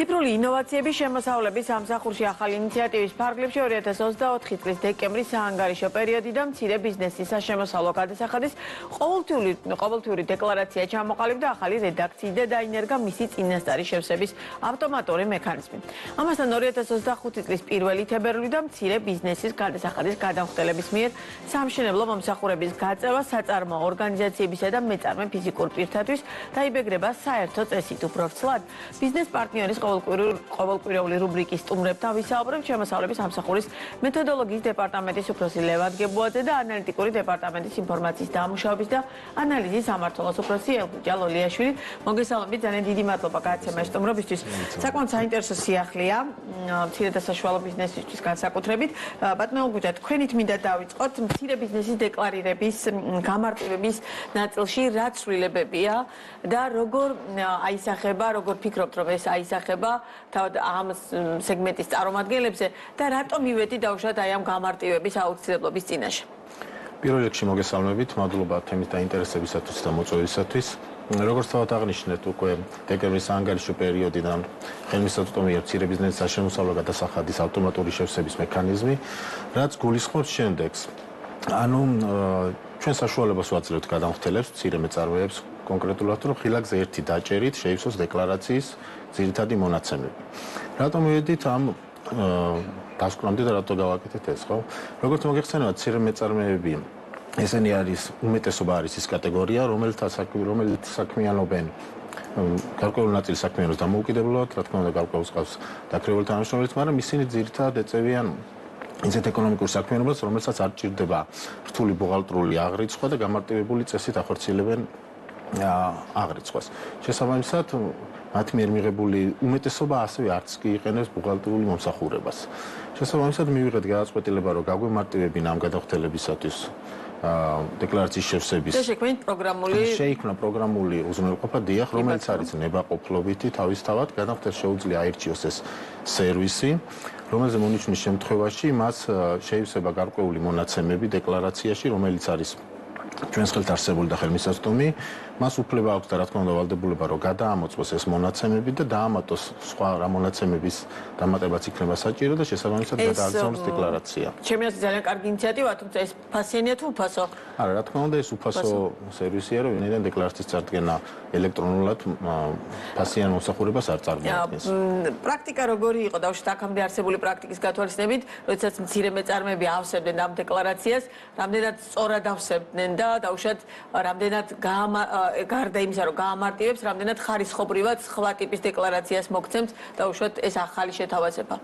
ციფრული ინოვაციების შემოსავლების სამსახურში ახალი ინიციატივის ფარგლებში 2024 წლის დეკემბრის საანგარიშო პერიოდიდან მცირე ბიზნესის საშემოსავლო გადასახადის ყოველთვიური დეკლარაცია ჩამოყალიბდა ახალი რედაქციით და დაინერგა მისი წინასწარი შევსების ავტომატური მექანიზმი. ამასთან 2025 წლის 1 თებერვლიდან მცირე ბიზნესის გადასახადის გადამხდელების მიერ სამშენებლო მომსახურების გაწევა საწარმოო ორგანიზაციებისა და მეწარმე ფიზიკურ პირთათვის დაიბეგრება საერთო წესით. უბრალოდ ბიზნეს პარტნიორის ყოველკვირეული რუბრიკის სტუმრებთან ვისაუბრებთ შემოსავლების სამსახურის მეთოდოლოგიის დეპარტამენტის უფროსი ლევან გებუაძე და ანალიტიკური დეპარტამენტის ინფორმაციის დამუშავების და ანალიზის სამმართველოს უფროსი ელგუჯა ლოლიაშვილი. მოგესალმებით, ძალიან დიდი მადლობა გადაცემაში სტუმრობისთვის. საკმაოდ საინტერესო სიახლეა მცირე და საშუალო ბიზნესისთვის განსაკუთრებით. ბატონო ელგუჯა, თქვენით მინდა დავიწყოთ მცირე ბიზნესის დეკლარირების გამარტივების ნაწილში რა ცვლილებებია და როგორ აისახება, როგორ ფიქრობთ, რომ ეს აისახება თავად ამ სეგმენტის წარმომადგენლებზე და რატომ ივედი დავუშვათ აი ამ გამარტივების აუცილებლობის წინაშე? პირველ რიგში მოგესალმებით, მადლობა თემის დაინტერესებისათვის და მოწვევისათვის. როგორც თავად აღნიშნეთ, უკვე დეკემბრის საანგარიშო პერიოდიდან ხელმისაწვდომი მცირე ბიზნესის საშემოსავლო გადასახადის ავტომატური შევსების მექანიზმი, რაც გულისხმობს შემდეგს. ანუ ჩვენ საშუალებას ვაძლევთ გადამხდელებს, მცირე მეწარმეებს კონკრეტულად, რომ ხილაკზე ერთი დაჭერით შეივსოს დეკლარაციის ძირითადი მონაცემები. რატომ მივედით ამ დასკვნამდე და რატო გავაკეთეთ ეს, ხო? როგორც მოგეხსენებათ, მცირე მეწარმეები ესენი არის უმეტესობა არის ის კატეგორია, რომელიც საქმიანობენ გარკვეული ნაწილი საქმიანობს დამოუკიდებლად, რა თქმა უნდა, გარკვეულს ყავს დაქრეველი თანამშრომლიც, მაგრამ ისინი ძირითადად ეწევიან ისეთ ეკონომიკურ საქმიანობას, რომელსაც არ ჭირდება რთული ბუღალტრული აღრიცხვა და გამარტივებული წესით ახორციელებენ აღრიცხვას. შესაბამისად, მათ მიერ მიღებული უმეტესობა ასევე არც კი იყენებს ბუღალტრული მომსახურებას. შესაბამისად, მივიღეთ გადაწყვეტილება, რომ გაგვემარტივებინა ამ გადახდელებისათვის დეკლარაციის შევსების შეიქმნა პროგრამული უზრუნველყოფა დიახ, რომელიც არის ნებაყოფლობითი თავისთავად გადახდელს შეუძლია აირჩიოს ეს სერვისი, რომელზე მონიშნის შემთხვევაში მას შეივსება გარკვეული მონაცემები დეკლარაციაში, რომელიც არის ჩვენს ხელთ არსებული და ხელმისაწვდომი, მას უფლება აქვს და რა თქმა უნდა ვალდებულება, რომ გადაამოწმოს ეს მონაცემები და დაამატოს სხვა რა მონაცემების დამატებაც იქნება საჭირო და შესაბამისად გადააგზავნოს დეკლარაცია. ჩემი აზრით ძალიან კარგი ინიციატივაა, თუმცა ეს ფასიანია თუ უფასო? არა, რა თქმა უნდა, ეს უფასო სერვისია, რომ ვინაიდან დეკლარაციის წარდგენა ელექტრონულად ფასიან მომსახურებას არ წარმოადგენს. პრაქტიკა როგორი იყო? დავუშვათ აქამდე არსებული პრაქტიკის გათვალისწინებით, როდესაც მცირე მეწარმეები ავსებდნენ ამ დეკლარაციას, რამდენად სწორად ავსებდნენ და დავუშვათ რამდენად გარდა იმისა, რომ გაამარტივებს, რამდენად ხარისხობრივად სხვა ტიპის დეკლარაციას მოგცემთ, დავუშვათ ეს ახალი შეთავაზება.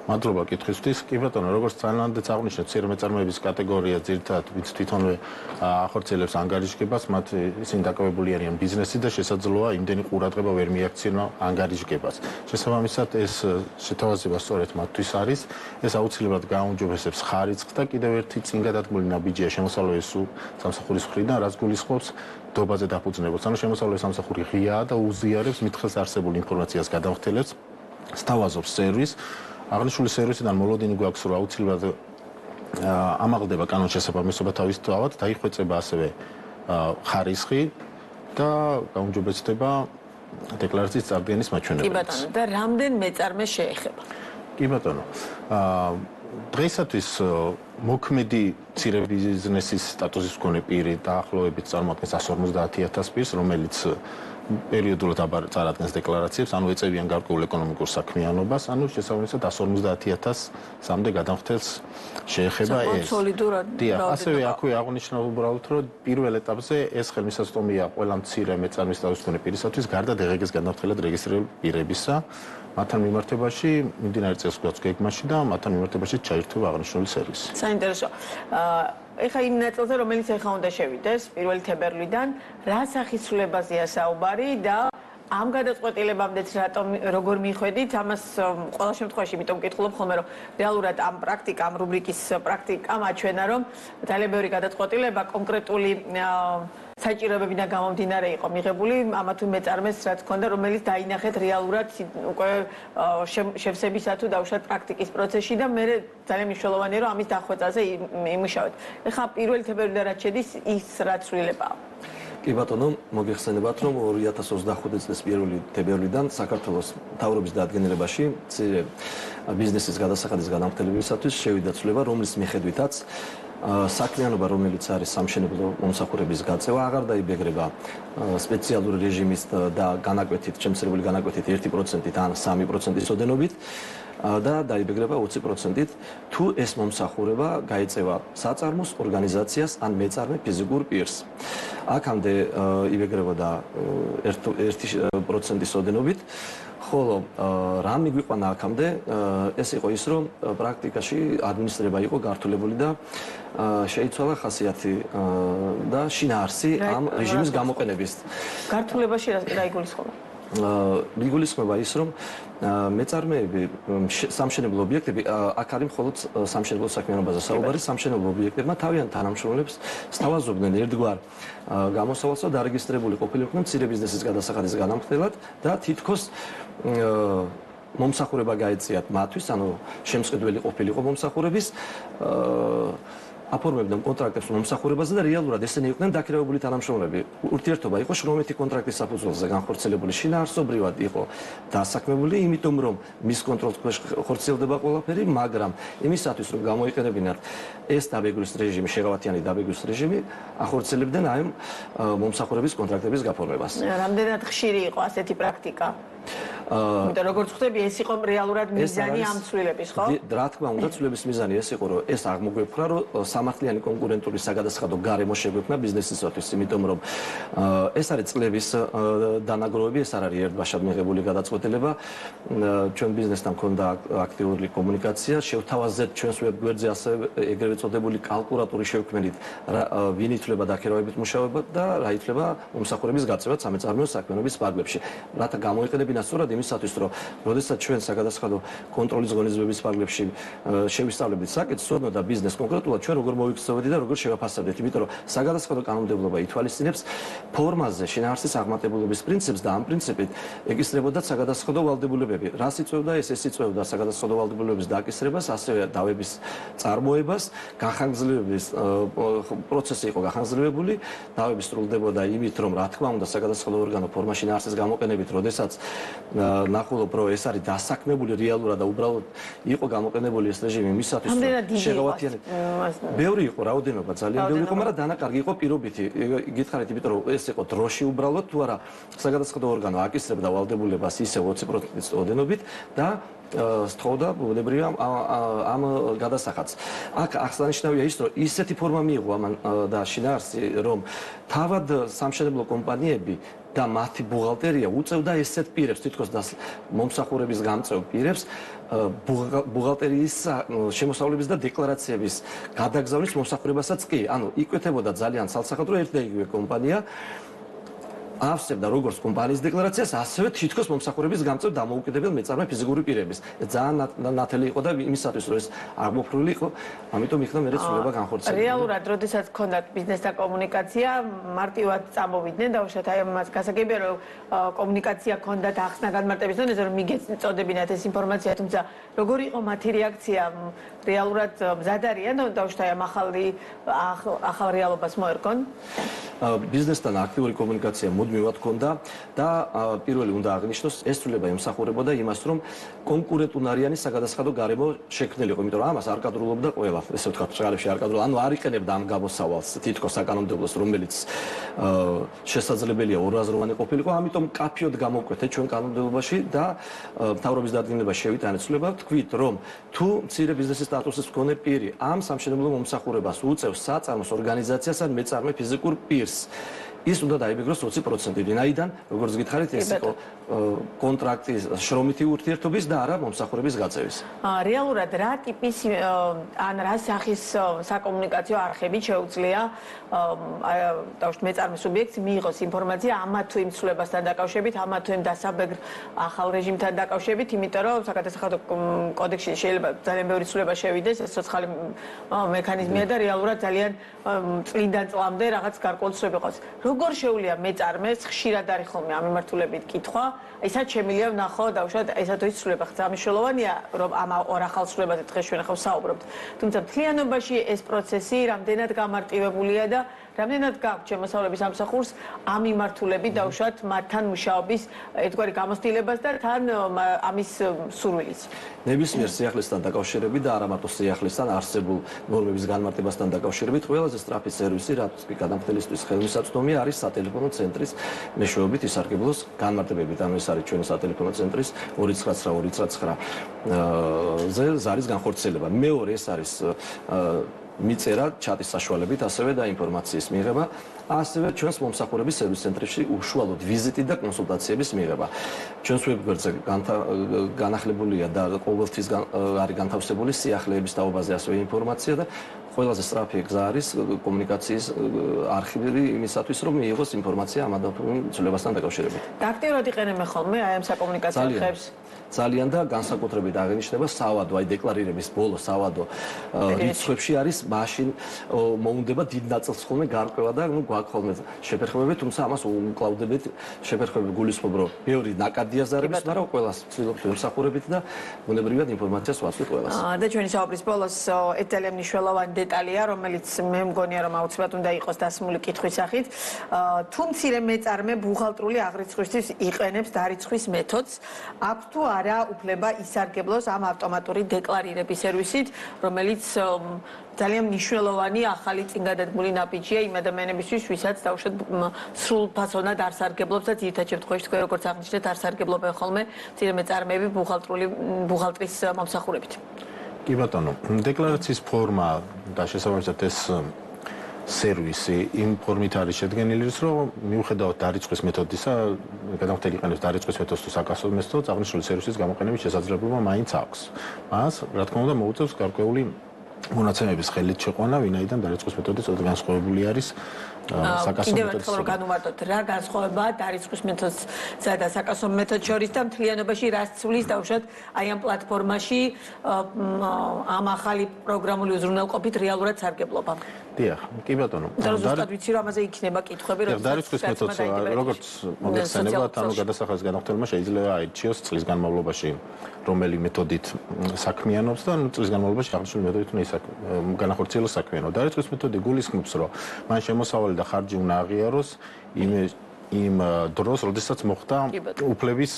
მადლობა კითხვისთვის. კი ბატონო, როგორც ძალიანადაც აღნიშნეთ, მცირე მეწარმეების კატეგორია ძირითადად ვინც თვითონვე ახორციელებს ანგარიშგებას, მათ ისინი დაკავებული არიან ბიზნესით და შესაძლოა იმდენი ყურადღება ვერ მიაქცია ანგარიშგებას. შესაბამისად, ეს შეთავაზება სწორედ მათთვის არის. ეს აუცილებლად გააუმჯობესებს ხარისხს და კიდევ ერთი წინ გადადგმული ნაბიჯია შემოსავლების სამსახურის მხრიდან, რაც გულისხმობს დობაზე დაფუძნებულს. ანუ შემოსავლების სამსახური ღიაა და უზიარებს მითხელს არსებულ ინფორმაციას გადამხდელებს, სთავაზობს სერვისს. აღნიშნული სერვისიდან მოლოდინი გვაქვს, რომ აუცილებლად ამაღლდება კანონის შესაბამისობა თავისთავად, დაიხვეწება ასევე ხარისხი და გაუმჯობესდება დეკლარაციის წარდგენის მაჩვენებელიც. კი ბატონო, და რამდენ მეწარმეს შეეხება? კი ბატონო. დღეისათვის მოქმედი მცირე ბიზნესის სტატუსის მქონე პირი დაახლოებით წარმოადგენს 150,000 პირს, რომელიც პერიოდულად წარადგენს დეკლარაციებს, ანუ ეწევიან გარკვეულ ეკონომიკურ საქმიანობას, ანუ შესაბამისად 150,000-მდე გადამხდელს შეეხება ეს. დიახ, ასევე აქვე აღნიშნავ უბრალოდ, რომ პირველ ეტაპზე ეს ხელმისაწვდომია ყველა მცირე მეწარმის სტატუსის მქონე პირისათვის გარდა დღეს გადამხდელად რეგისტრირებული პირებისა. მათთან მიმართებაში მიმდინარე წელს გვაქვს გეგმაში და მათთან მიმართებაში ჩაირთვება აღნიშნული სერვისი. საინტერესო. ეხლა იმ ნაწილზე, რომელიც ეხლა უნდა შევიდეს 1 თებერვლიდან, რა სახის ცვლილებაზეა საუბარი და ამ გადაწყვეტილებამდეც როგორ მიხვედით, ამას ყველა შემთხვევაში იმიტომ ვკითხულობ ხოლმე, რომ რეალურად ამ რუბრიკის პრაქტიკამ აჩვენა, რომ ძალიან ბევრი გადაწყვეტილება კონკრეტული საჭიროებებიდან გამომდინარე იყო მიღებული ამა თუ მეწარმეს რაც ჰქონდა, რომელიც დაინახეთ რეალურად უკვე შევსებისა თუ დავუშვათ პრაქტიკის პროცესში და მე ძალიან მნიშვნელოვანია, რომ ამის დახვეწაზე იმუშავეთ. ეხლა 1 თებერვლიდან რაც შედის, ის რა ცვლილებაა? კი ბატონო, მოგეხსენებათ, რომ 2025 წლის 1 თებერვლიდან საქართველოს მთავრობის დადგენილებაში მცირე ბიზნესის გადასახადის განამხნელებისათვის შევიდა ცვლილება, რომლის მიხედვითაც საქმიანობა, რომელიც არის სამშენებლო მომსახურების გაწევა, აღარ დაიბეგრება სპეციალური რეჟიმის და განაკვეთით, შემცირებული განაკვეთით 1%-ით ან 3%-ის ოდენობით და დაიბეგრება 20%-ით, თუ ეს მომსახურება გაეწევა საწარმოს, ორგანიზაციას ან მეწარმე ფიზიკურ პირს. აქამდე იბეგრებოდა 1%-ის ოდენობით, ხოლო რა მიგვიყვანა აქამდე, ეს იყო ის, რომ პრაქტიკაში ადმინისტრება იყო გართულებული და შეიცვალა ხასიათი და შინაარსი ამ რეჟიმის გამოყენების. გართულებაში რა იგულისხმება? იგულისხმება ის, რომ მეწარმეები, სამშენებლო ობიექტები, აქ არის მხოლოდ სამშენებლო საქმიანობაზე საუბარი, სამშენებლო ობიექტებმა თავიანთ თანამშრომლებს სთავაზობდნენ ერთგვარ გამოსავალს და დარეგისტრირებული ყოფილიყვნენ მცირე ბიზნესის გადასახადის განამხნელად და თითქოს მომსახურება გაეწიათ მათთვის, ანუ შემსყიდველი ყოფილიყო მომსახურების აფორმებდნენ კონტრაქტებს მომსახურებაზე და რეალურად ესენი იყვნენ დაქირავებული თანამშრომლები. ურთიერთობა იყო შრომითი კონტრაქტის საფუძველზე განხორციელებული, შინაარსობრივად იყო დასაქმებული, იმიტომ რომ მის კონტროლს ქვეშ ხორციელდება ყველაფერი, მაგრამ იმისათვის რომ გამოიყენებინათ ეს დაბეგრვის რეჟიმი, შეღავათიანი დაბეგრვის რეჟიმი, ახორციელებდნენ აი მომსახურების კონტრაქტების გაფორმებას. რამდენად ხშირი იყო ასეთი პრაქტიკა? იმიტომ როგორც ხვდები, ეს იყო რეალურად მიზანი ამ ცვლილების, ხო? რა თქმა უნდა, ცვლილების მიზანი ეს იყო, რომ ეს აღმოგვეფხვრა, რომ სამართლიანი კონკურენტული საგადასახადო გარემო შეგვექმნა ბიზნესისათვის, იმიტომ რომ ეს არის წლების დანაგროვები, ეს არ არის ერთბაშად მიღებული გადაწყვეტილება. ჩვენ ბიზნესთან მქონდა აქტიური კომუნიკაცია, შევთავაზეთ ჩვენს ვებგვერდზე ასევე ეგრევე წოდებული კალკულატორი შევქმნით, ვინ ითვლება დაქირავებით მუშაობა და რა ითვლება მომსახურების გაწევა სამეწარმეო საქმიანობის ფარგლებში. რათა გამოიყენებინა სწორად იმისათვის, რომ როდესაც ჩვენ საგადასახადო კონტროლის ღონისძიების ფარგლებში შევისწავლებით საკითხს, სწორად და ბიზნეს კონკრეტულად ჩვენ როგორ მოვიქცევდით და როგორ შევაფასებდით, იმიტომ რომ საგადასახადო კანონმდებლობა ითვალისწინებს ფორმაზე შინაარსის აღმატებულობის პრინციპს და ამ პრინციპით ეკისრებოდა საგადასახადო ვალდებულებები. რას იწვევდა ეს იწვევდა საგადასახადო ვალდებულებების დაკისრებას, ასევე დავების წარმოებას, განხანგრძლივების პროცესი იყო განხანგრძლივებული, დავები სრულდებოდა იმით, რომ რა თქმა უნდა საგადასახადო ორგანო ფორმა შინაარსის გამოყენებით, როდესაც ნახულობ, რომ ეს არის დასაქმებული რეალურად და უბრალოდ იყო გამოყენებული ეს რეჟიმი მისათვის, რომ შეღავათიანი. ბევრი იყო, რაოდენობა ძალიან ბევრი იყო, მაგრამ დანაკარგი იყო პირობითი. გითხარით, იმიტომ რომ ეს იყო დროში უბრალოდ, თუ არა საგადასახადო ორგანო აკისრებდა ვალდებულებას ისე 20%-ის ოდენობით და სთხოვდა ბუნებრივია ამ გადასახადს. აქ აღსანიშნავია ის, რომ ისეთი ფორმა მიიღო ამან და შინაარსი, რომ თავად სამშენებლო კომპანიები და მათი ბუღალტერია უწევდა ესეთ პირებს, თითქოს მომსახურების გამწევ პირებს, ბუღალტერიის შემოსავლების და დეკლარაციების გადაგზავნის მომსახურებასაც კი. ანუ იკვეთებოდა ძალიან ცალსახად, რომ ერთ და იგივე კომპანია ავსებდა როგორც კომპანიის დეკლარაციას, ასევე თითქოს მომსახურების გამწევ დამოუკიდებელ მეწარმე ფიზიკური პირების. ძალიან ნათელი იყო და იმისათვის, რომ ეს აღმოფხვრილი იყო, ამიტომ იქნა მერე ცვლილება განხორციელებული. რეალურად, როდესაც ჰქონდათ ბიზნესთან კომუნიკაცია, მარტივად წამოვიდნენ და უშოთ აი მას გასაგებია, რომ კომუნიკაცია ჰქონდათ ახსნა განმარტების დონეზე, რომ მიგეწოდებინათ ეს ინფორმაცია, თუმცა როგორი იყო მათი რეაქცია? რეალურად მზად არიან და უშოთ აი ამ ახალ რეალობას მოერგონ? ბიზნესთან აქტიური კომუნიკაცია მუდმივად ჰქონდა და პირველი უნდა აღნიშნოს, ეს ცვლილება ემსახურებოდა იმას, რომ კონკურენტუნარიანი საგადასახადო გარემო შექმნილიყო, იმიტომ რომ ამას არ კადრულობდა ყველა, ესე ვთქვათ, ჟღერებში არ კადრულობდა, ანუ არ იყენებდა ამ გამოსავალს თითქოს საკანონმდებლოს, რომელიც შესაძლებელია ორაზროვანი ყოფილიყო, ამიტომ კაფიოდ გამოკვეთეთ ჩვენ კანონმდებლობაში და მთავრობის დადგენილებაში შევიტანეთ ცვლილება, თქვით, რომ თუ მცირე ბიზნესის სტატუსის მქონე პირი ამ სამშენებლო მომსახურებას უწევს საწარმოს ორგანიზაციას ან მეწარმე ფიზიკურ პირს, ის უნდა დაიბეგროს 20%. ვინაიდან, როგორც გითხარით, ეს იყო კონტრაქტის შრომითი ურთიერთობის და არა მომსახურების გაწევის. რეალურად რა ტიპის ან რა სახის საკომუნიკაციო არხებით შეუძლია დავუშვათ მეწარმე სუბიექტს მიიღოს ინფორმაცია ამა თუ იმ ცვლილებასთან დაკავშირებით, ამა თუ იმ დასაბეგრ ახალ რეჟიმთან დაკავშირებით, იმიტომ რომ საგადასახადო კოდექსში შეიძლება ძალიან ბევრი ცვლილება შევიდეს, ეს ცოცხალი მექანიზმია და რეალურად ძალიან წლიდან წლამდე რაღაც გარკვეული ცვლილება იყოს. როგორ შეუძლია მეწარმეს ხშირად არის ხოლმე ამ მიმართულებით კითხვა, აი სად შემიძლია ვნახო დაუშვათ ესა თუ ის ცვლილება ხდება მნიშვნელოვანია რომ ამ ორ ახალ ცვლილებაზე დღეს ჩვენ ახლა ვსაუბრობთ. თუმცა მთლიანობაში ეს პროცესი რამდენად გამარტივებულია და რამდენად გაქვთ შემოსავლების ამსახურს ამ მიმართულებით დაუშვათ მათთან მუშაობის ერთგვარი გამოცდილებას და თან ამის სურვილიც. ნებისმიერ სიახლესთან დაკავშირებით და არა მარტო სიახლესთან არსებულ ნორმების განმარტებასთან დაკავშირებით ყველაზე სწრაფი სერვისი რაც კი გადამხდელისთვის ხელმისაწვდომია არის სატელეფონო ცენტრის მეშვეობით ისარგებლოს განმარტებებით. ანუ ეს არის ჩვენი სატელეფონო ცენტრის 299 ზე არის განხორციელება. მეორე ეს არის მიწერა ჩატის საშუალებით, ასევე და ინფორმაციის მიღება, ასევე ჩვენს მომსახურების სერვის ცენტრებში უშუალოდ ვიზიტი და კონსულტაციების მიღება. ჩვენს ვებგვერდზე განახლებულია და ყოველთვის არის განთავსებული სიახლეების თაობაზე ასევე ინფორმაცია და ყველაზე სწრაფი გზა არის კომუნიკაციის არქივი იმისათვის, რომ მიიღოს ინფორმაცია ამ ცვლილებასთან დაკავშირებით. აქტიურად იყენებენ ხოლმე აი ამ საკომუნიკაციო ხერხებს? ძალიან და განსაკუთრებით აღინიშნება სავადო, აი დეკლარირების ბოლო სავადო რიცხვებში არის მაშინ მოუნდება დიდ ნაწილს ხოლმე გარკვევა და ნუ გვაქვს ხოლმე შეფერხებები, თუმცა ამას უკლავდებით შეფერხებები გულისხმობ, რომ ბევრი ნაკადია ზარების, მაგრამ ყველას ვცდილობთ ვემსახურებით და ბუნებრივად ინფორმაციას ვაცვლით ყველას. და ჩვენი საუბრის ბოლოს ეს ძალიან მნიშვნელოვანი დეტალია, რომელიც მე მგონია რომ აუცილებლად უნდა იყოს დასმული კითხვის სახით. თუ მცირე მეწარმე ბუღალტრული აღრიცხვისთვის იყენებს დარიცხვის მეთოდს, აქვს თუ არა უფლება ისარგებლოს ამ ავტომატური დეკლარირების სერვისით, რომელიც ძალიან მნიშვნელოვანი ახალი წინგადადგმული ნაბიჯია იმ ადამიანებისთვის, ვისაც დაუშვათ სრულ ფასონად არ სარგებლობს და ძირითად შემთხვევაში თქვენ როგორც აღნიშნეთ, არ სარგებლობენ ხოლმე მცირე მეწარმეები ბუღალტრის მომსახურებით. კი ბატონო, декларацიის ფორმა და შესაბამისად ეს სერვისი იმ ფორმით არის შედგენილი, რომ მიუხედავად დარიცხვის მეთოდისა, გადამხდელი იყენებს დარიცხვის მეთოდს თუ საკასო მეთოდს, აღნიშნული სერვისის გამოყენების შესაძლებლობა მაინც აქვს. მას, რა თქმა უნდა, მოუწევს გარკვეული მონაცემების ხელით შეყვანა, ვინაიდან დარიცხვის მეთოდი ცოტა განსხვავებული არის საკასო მეთოდისგან. კიდევ ერთხელ რომ განუმარტოთ, რა განსხვავებაა დარიცხვის მეთოდსა და საკასო მეთოდს შორის და მთლიანობაში რას ცვლის დაუშვათ აი ამ პლატფორმაში ამ ახალი პროგრამული უზრუნველყოფით რეალურად სარგებლობა. დიახ, კი ბატონო. და ზუსტად ვიცი რომ ამაზე იქნება კითხვები, რომ დარიცხვის მეთოდს როგორც მოგეხსენებათ, ანუ გადასახადის განახორციელება შეიძლება აირჩიოს წლის განმავლობაში, რომელი მეთოდით საქმიანობს და წლის განმავლობაში აღნიშნული მეთოდით უნდა განახორციელოს საქმიანობა. დარიცხვის მეთოდი გულისხმობს, რომ მან შემოსავალი და ხარჯი უნდა აღიაროს იმ დროს, როდესაც მოხდა უფლების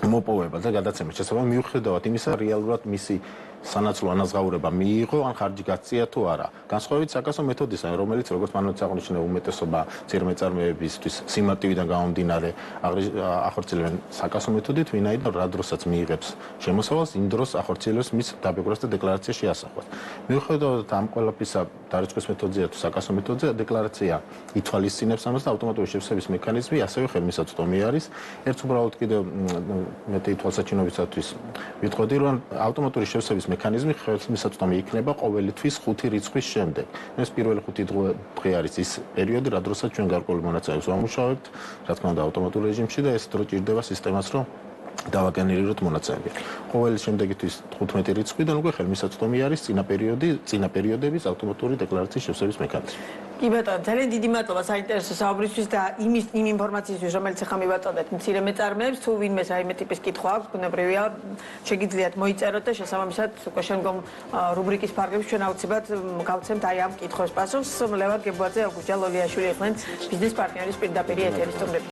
მოპოვება და გადაცემა. შესაძლოა მიუხედავად იმისა, რეალურად მისი სანაცვლო ანაზღაურება მიიღო, ან ხარჯი გაწია თუ არა. განსხვავებით საკასო მეთოდისა, რომელიც როგორც მანაც აღნიშნა, უმეტესობა მცირე მეწარმეებისთვის სიმარტივიდან გამომდინარე ახორციელებენ საკასო მეთოდით, ვინაიდან რა დროსაც მიიღებს შემოსავალს, იმ დროს ახორციელებს მის დაბეჭდას და დეკლარაცია შეასახოს. მიუხედავად ამ ყველაფრისა, დარიცხვის მეთოდზეა თუ საკასო მეთოდზე, დეკლარაცია ითვალისწინებს ამას და ავტომატური შევსების მექანიზმი ასევე ხელმისაწვდომი არის. ერთ უბრალოდ კიდევ მეტი თვალსაჩინობისათვის ვიტყოდი, რომ ავტომატური შევსების მექანიზმი ხელმისაწვდომი იქნება ყოველი თვის 5 რიცხვის შემდეგ. ეს პირველი 5 დღე არის ის პერიოდი, რა დროსაც ჩვენ გარკვეული მონაცემებს ვამუშავებთ, რა თქმა უნდა, ავტომატურ რეჟიმში და ეს დრო ჭირდება სისტემას, რომ დავაგენერიროთ მონაცემები. ყოველი შემდეგი თვის 15 რიცხვიდან უკვე ხელმისაწვდომი არის წინა პერიოდების ავტომატური დეკლარაციის შევსების მექანიზმი. კი ბატონო, ძალიან დიდი მადლობა საინტერესო საუბრისთვის და იმ ინფორმაციისთვის, რომელიც ახლა მივაწოდეთ მცირე მეწარმეებს, თუ ვინმეს რაიმე ტიპის კითხვა აქვს, ბუნებრივია, შეგიძლიათ მოიწეროთ და შესაბამისად უკვე შემდგომ რუბრიკის ფარგლებში ჩვენ აუცილებლად გავცემთ აი ამ კითხვებს პასუხს. ლევან გებუაძე, გუჯა ლოლიაშვილი იყვნენ ბიზნეს პარტნიორის პირდაპირი ეთერის სტუმრები.